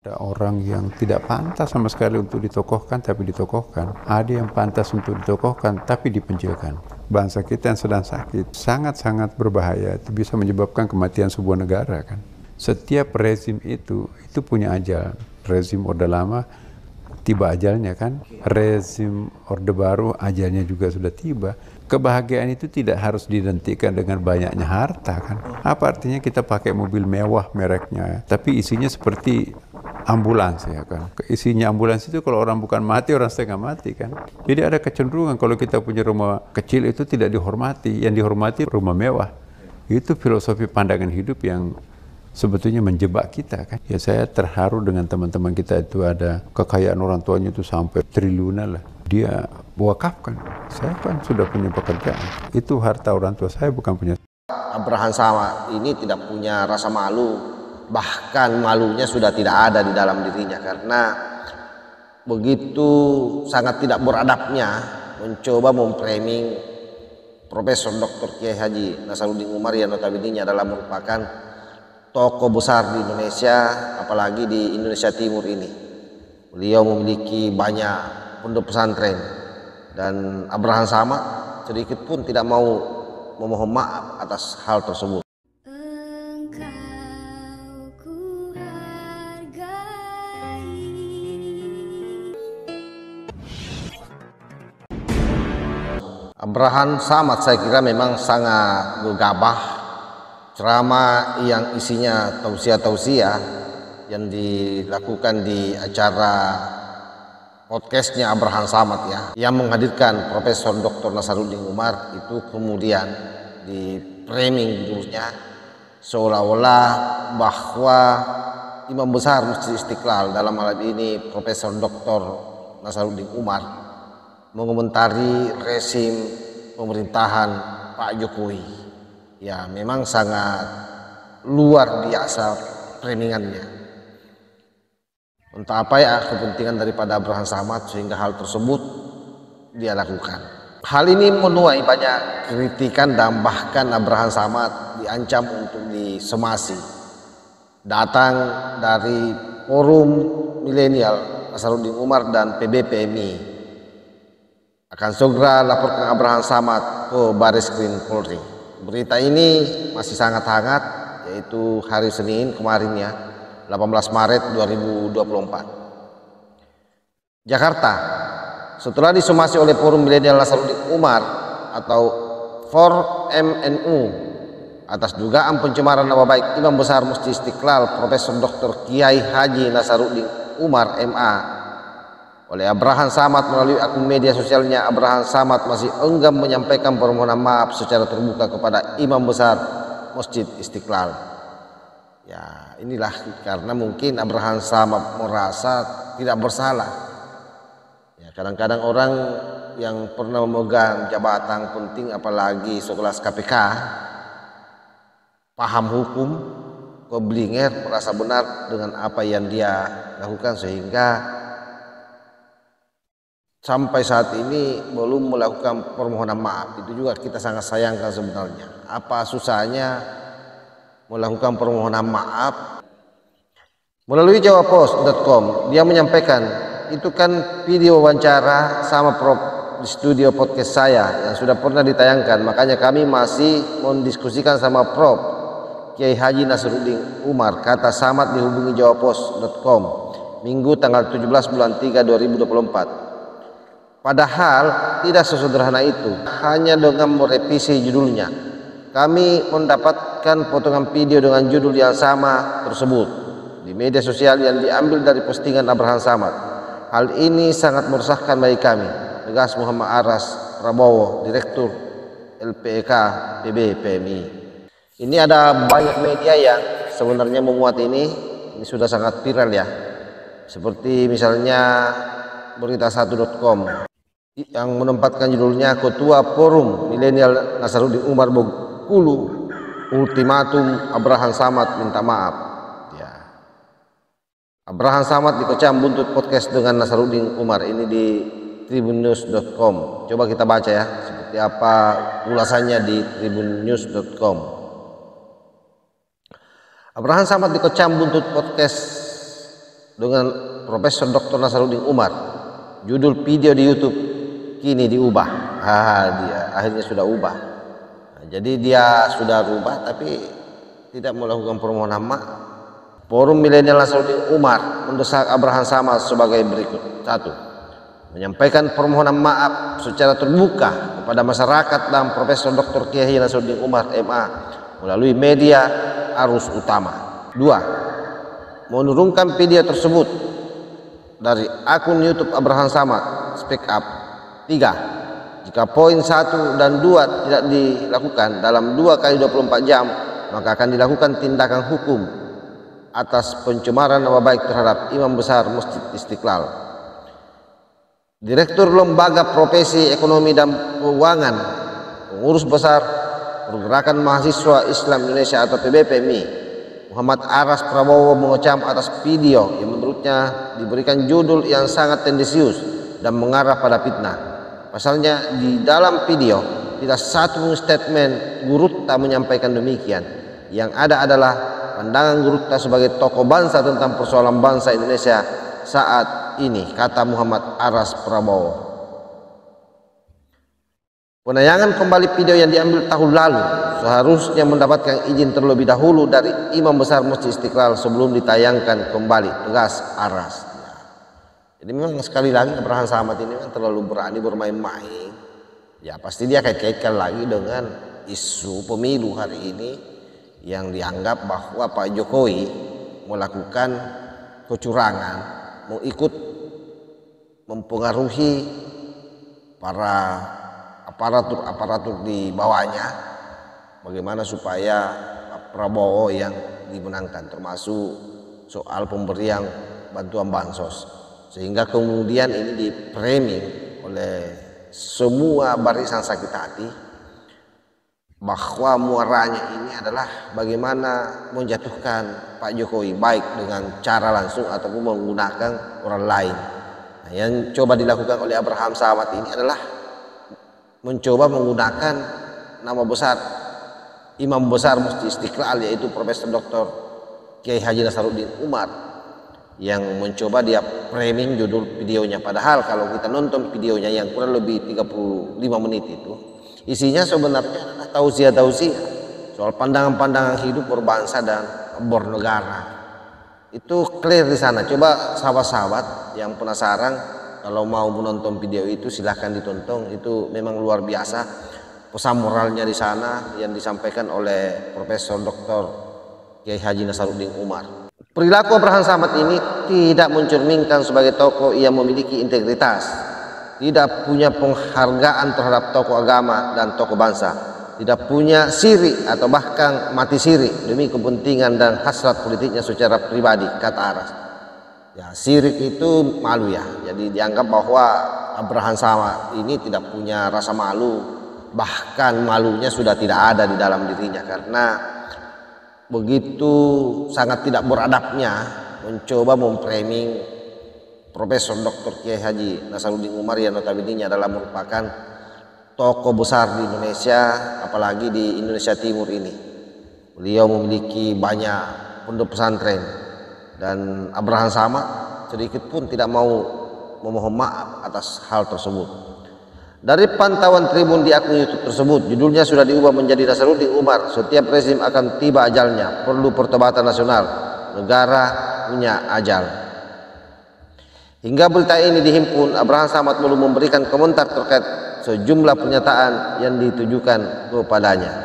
Ada orang yang tidak pantas sama sekali untuk ditokohkan tapi ditokohkan. Ada yang pantas untuk ditokohkan tapi dipenjilkan. Bangsa kita yang sedang sakit sangat-sangat berbahaya. Itu bisa menyebabkan kematian sebuah negara kan. Setiap rezim itu punya ajal. Rezim Orde Lama tiba ajalnya kan. Rezim Orde Baru ajalnya juga sudah tiba. Kebahagiaan itu tidak harus didentikan dengan banyaknya harta kan. Apa artinya kita pakai mobil mewah mereknya, tapi isinya seperti ambulans ya kan. Isinya ambulans itu kalau orang bukan mati, orang setengah mati kan. Jadi ada kecenderungan kalau kita punya rumah kecil itu tidak dihormati, yang dihormati rumah mewah. Itu filosofi pandangan hidup yang sebetulnya menjebak kita kan. Ya saya terharu dengan teman-teman kita itu ada kekayaan orang tuanya itu sampai triliunan lah. Dia wakafkan. Saya kan sudah punya pekerjaan. Itu harta orang tua saya, bukan punya. Abraham Samad ini tidak punya rasa malu, bahkan malunya sudah tidak ada di dalam dirinya karena begitu sangat tidak beradabnya mencoba memframing Profesor Dr. Kiai Haji Nasaruddin Umar yang notabene adalah merupakan tokoh besar di Indonesia, apalagi di Indonesia Timur ini. Beliau memiliki banyak pondok pesantren dan Abraham Samad sedikit pun tidak mau memohon maaf atas hal tersebut. Abraham Samad saya kira memang sangat gegabah. Ceramah yang isinya tausiah-tausiah yang dilakukan di acara podcastnya Abraham Samad ya, yang menghadirkan Profesor Dr. Nasaruddin Umar itu kemudian di framing judulnya seolah-olah bahwa Imam Besar Masjid Istiqlal, dalam hal ini Profesor Dr. Nasaruddin Umar, mengomentari rezim pemerintahan Pak Jokowi. Ya memang sangat luar biasa framingannya. Entah apa ya kepentingan daripada Abraham Samad sehingga hal tersebut dia lakukan. Hal ini menuai banyak kritikan dan bahkan Abraham Samad diancam untuk disemasi. Datang dari Forum Milenial Nasaruddin Umar dan PBPMI akan segera laporkan Abraham Samad ke Barreskrim Polri. Berita ini masih sangat hangat, yaitu hari Senin kemarin ya, 18 Maret 2024. Jakarta, setelah disomasi oleh Forum Milenial Nasaruddin Umar atau 4MNU atas dugaan pencemaran nama baik Imam Besar Masjid Istiqlal Profesor Dr. Kiai Haji Nasaruddin Umar MA oleh Abraham Samad melalui akun media sosialnya, Abraham Samad masih enggan menyampaikan permohonan maaf secara terbuka kepada Imam Besar Masjid Istiqlal. Ya inilah karena mungkin Abraham Samad merasa tidak bersalah. Ya kadang-kadang orang yang pernah memegang jabatan penting apalagi sekelas KPK, paham hukum, keblinger, merasa benar dengan apa yang dia lakukan sehingga sampai saat ini belum melakukan permohonan maaf. Itu juga kita sangat sayangkan sebenarnya. Apa susahnya melakukan permohonan maaf? Melalui jawapos.com dia menyampaikan, itu kan video wawancara sama Prof di studio podcast saya yang sudah pernah ditayangkan, makanya kami masih mendiskusikan sama Prof Kiai Haji Nasaruddin Umar, kata Samad dihubungi jawapos.com Minggu tanggal 17 bulan 3 2024. Padahal tidak sesederhana itu, hanya dengan merevisi judulnya. Kami mendapatkan potongan video dengan judul yang sama tersebut di media sosial yang diambil dari postingan Abraham Samad. Hal ini sangat meresahkan bagi kami, tegas Muhammad Aras Prabowo, Direktur LPK PB PMI. Ini ada banyak media yang sebenarnya memuat ini sudah sangat viral ya. Seperti misalnya berita1.com yang menempatkan judulnya Ketua Forum Milenial Nasaruddin Umar Bengkulu, ultimatum Abraham Samad minta maaf. Ya. Abraham Samad dikecam buntut podcast dengan Nasaruddin Umar, ini di tribunnews.com. Coba kita baca ya seperti apa ulasannya di tribunnews.com. Abraham Samad dikecam buntut podcast dengan Profesor Dr. Nasaruddin Umar. Judul video di YouTube kini diubah. Dia akhirnya sudah ubah. Jadi dia sudah rubah tapi tidak melakukan permohonan maaf. Forum Milenial Nasaruddin Umar mendesak Abraham Samad sebagai berikut. 1. Menyampaikan permohonan maaf secara terbuka kepada masyarakat dan Profesor Dr. Kiai Nasaruddin Umar MA melalui media arus utama. 2. Menurunkan video tersebut dari akun YouTube Abraham Samad Speak Up. 3. Jika poin 1 dan 2 tidak dilakukan dalam 2 kali 24 jam, maka akan dilakukan tindakan hukum atas pencemaran nama baik terhadap Imam Besar Masjid Istiqlal. Direktur Lembaga Profesi Ekonomi dan Keuangan, Pengurus Besar Pergerakan Mahasiswa Islam Indonesia atau PBPMI, Muhammad Aras Prabowo mengecam atas video yang menurutnya diberikan judul yang sangat tendensius dan mengarah pada fitnah. Pasalnya di dalam video tidak satu statement Gurutta menyampaikan demikian. Yang ada adalah pandangan Gurutta sebagai tokoh bangsa tentang persoalan bangsa Indonesia saat ini, kata Muhammad Aras Prabowo. Penayangan kembali video yang diambil tahun lalu seharusnya mendapatkan izin terlebih dahulu dari Imam Besar Masjid Istiqlal sebelum ditayangkan kembali, tegas Aras. Jadi memang sekali lagi Abraham Samad ini kan terlalu berani bermain-main. Ya pasti dia kait-kaitkan lagi dengan isu pemilu hari ini yang dianggap bahwa Pak Jokowi melakukan kecurangan, mau ikut mempengaruhi para aparatur di bawahnya bagaimana supaya Pak Prabowo yang dimenangkan, termasuk soal pemberian bantuan bansos, sehingga kemudian ini di-framing oleh semua barisan sakit hati bahwa muaranya ini adalah bagaimana menjatuhkan Pak Jokowi baik dengan cara langsung ataupun menggunakan orang lain. Nah, yang coba dilakukan oleh Abraham Samad ini adalah mencoba menggunakan nama besar Imam Besar Masjid Istiqlal, yaitu Profesor Dr. Kiai Haji Nasaruddin Umar, yang mencoba dia framing judul videonya. Padahal kalau kita nonton videonya yang kurang lebih 35 menit itu, isinya sebenarnya adalah tausiah soal pandangan-pandangan hidup berbangsa dan bernegara. Itu clear di sana. Coba sahabat-sahabat yang penasaran, kalau mau menonton video itu silahkan ditonton. Itu memang luar biasa pesan moralnya di sana yang disampaikan oleh Profesor Dr. Kiai Haji Nasaruddin Umar. Perilaku Abraham Samad ini tidak mencerminkan sebagai tokoh yang memiliki integritas, tidak punya penghargaan terhadap tokoh agama dan tokoh bangsa, tidak punya syirik atau bahkan mati syirik demi kepentingan dan hasrat politiknya secara pribadi, kata Aras. Ya, syirik itu malu ya. Jadi dianggap bahwa Abraham Samad ini tidak punya rasa malu, bahkan malunya sudah tidak ada di dalam dirinya karena begitu sangat tidak beradabnya mencoba memframing Profesor Dr. Kiai Haji Nasaruddin Umar yang notabene adalah merupakan tokoh besar di Indonesia, apalagi di Indonesia Timur ini. Beliau memiliki banyak pondok pesantren dan Abraham Samad sedikit pun tidak mau memohon maaf atas hal tersebut. Dari pantauan Tribun di akun YouTube tersebut, judulnya sudah diubah menjadi Nasaruddin Umar, setiap rezim akan tiba ajalnya, perlu pertobatan nasional, negara punya ajal. Hingga berita ini dihimpun, Abraham Samad belum memberikan komentar terkait sejumlah pernyataan yang ditujukan kepadanya.